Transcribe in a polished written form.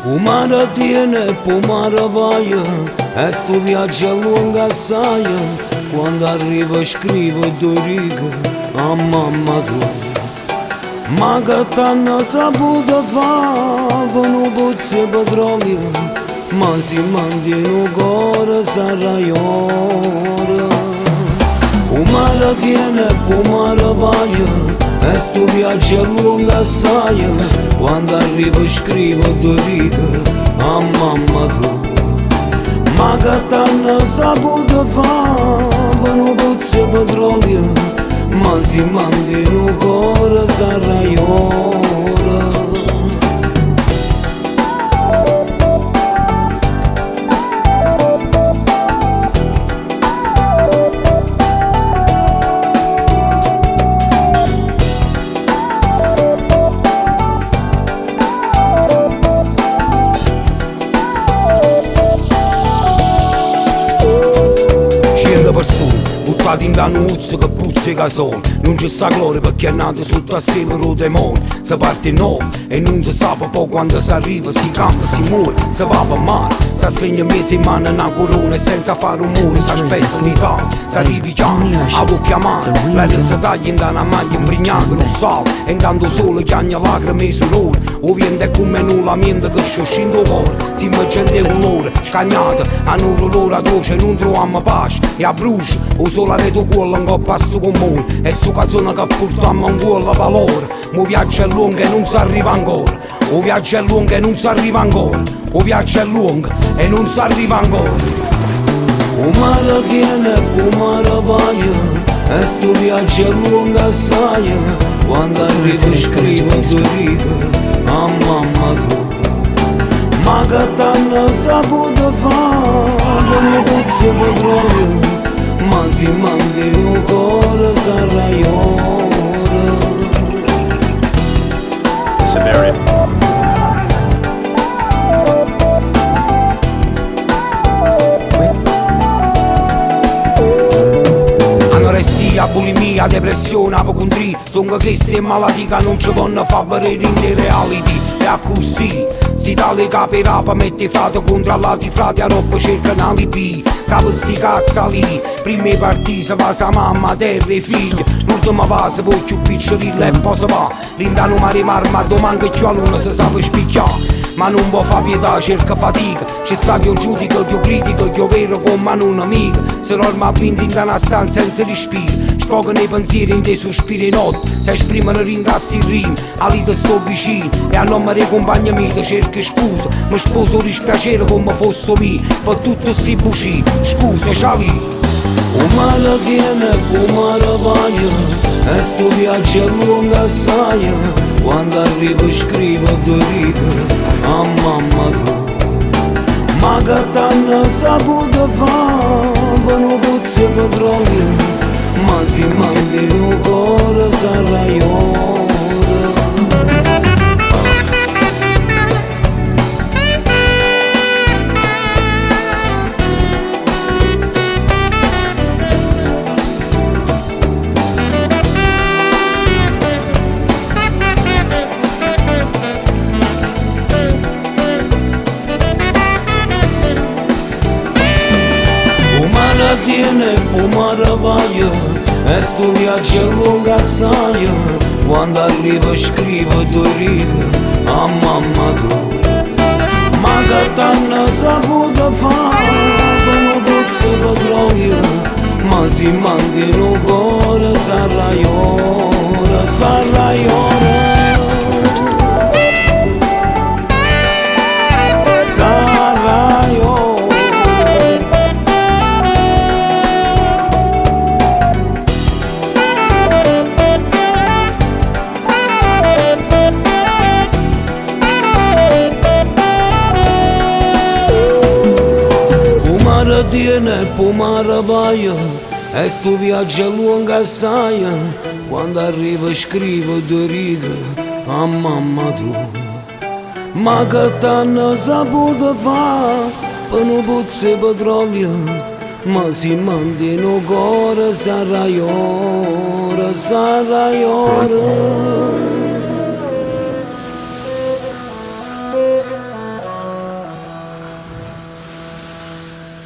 O mare tiene, po mare vaia, e sto viaggio lungo assai. Quando arrivo scrivo due righe a mamma tua. Ma che t'hanno saputo fare con un pozzo di petrolio, ma si mantiene un cuore sarà ora. O mare tiene, po mare vaia, e sto viaggio lungo assai. Quando arrivo scrivo due righe a mamma tua. Ma che t'hanno saputo fare con un pozzo di petrolio, ma si mantiene un cuore sarà ora. Persone buttati in danuzzo che puzza i casoni. Non c'è sta gloria perché è nato sotto assieme lo demoni. Si parte no e non si sa poi quando si arriva, si campa, si muore, si va per mare. Si sveglia in mezzo in mano una corona e senza fare rumore si aspetta un'Italia, si arrivi chiama, a può chiamare. L'aria si taglia in da una maglia impregnata non sale, e intanto solo chiagna lacrime su l'ora. O vento è come nulla, mente che scende cuore. Si immagina colore, scagnata, hanno un loro atroce, non troviamo pace. E a brucia, o solo a tuo cuore in coppa a sto comune. E sto canzone che portiamo un cuore valore. Ma viaggio è lungo e non si arriva ancora. O viaggio è lungo e non si arriva ancora. O viaggio è lungo e non si arriva ancora. O mare tiene, po mare vaia, e sto viaggio è lungo assai. Quando arrivo scrivo due righe a mamma tua. Ma che t'hanno saputo fare con un pozzo di petrolio, ma si mantiene un cuore sarà ora. Samaria. Anoressia, bulimia, depressione, apocondria, sono queste malattie che non ci vanno a far vedere in the reality. E così si tale capi rapa, mette frate contro all'altri frati, a roba cercano alibi. Sape sti cazzo lì, prima partì si va sa mamma, terra e figli. L'ultima fase poi più piccolilla e poi si va. Rindano mare marma, domani che a luna si sa spicchiare. Ma non può fa pietà, cerca fatica. C'è sta che io giudico, che io critico, che io vero come un amico. Se l'orma vinto in una stanza senza respiro, sfogano i pensieri in dei sospiri in notte. Se esprimono ringrassi il rime, a lì sto vicino. E a nome dei compagni miei cerco scusa. Mi sposo dispiacere come fosse mio, per tutto sti buci, scusa, ciao lì. O mare tiene, po mare vaia, e sto viaggio è lungo assai. Quando arrivo scrivo due righe a mamma tua. Ma che t'hanno saputo fare con un pozzo di petrolio, ma si mantiene un cuore sarà ora. Tiene, po mare vaia, e sto viaggio è lungo assai. Quando arrivo scrivo due righe a mamma tua. Ma che t'hanno saputo fare con un pozzo di petrolio, ma si mantiene un cuore sarà ora, sarà ora. Tiene, po mare vaia, e sto viaggio è lungo assai. Quando arrivo scrivo due righe a mamma tua. Ma che t'hanno saputo fare per un pozzo di petrolio, ma si mantiene cuore, sarai ora, sarai ora.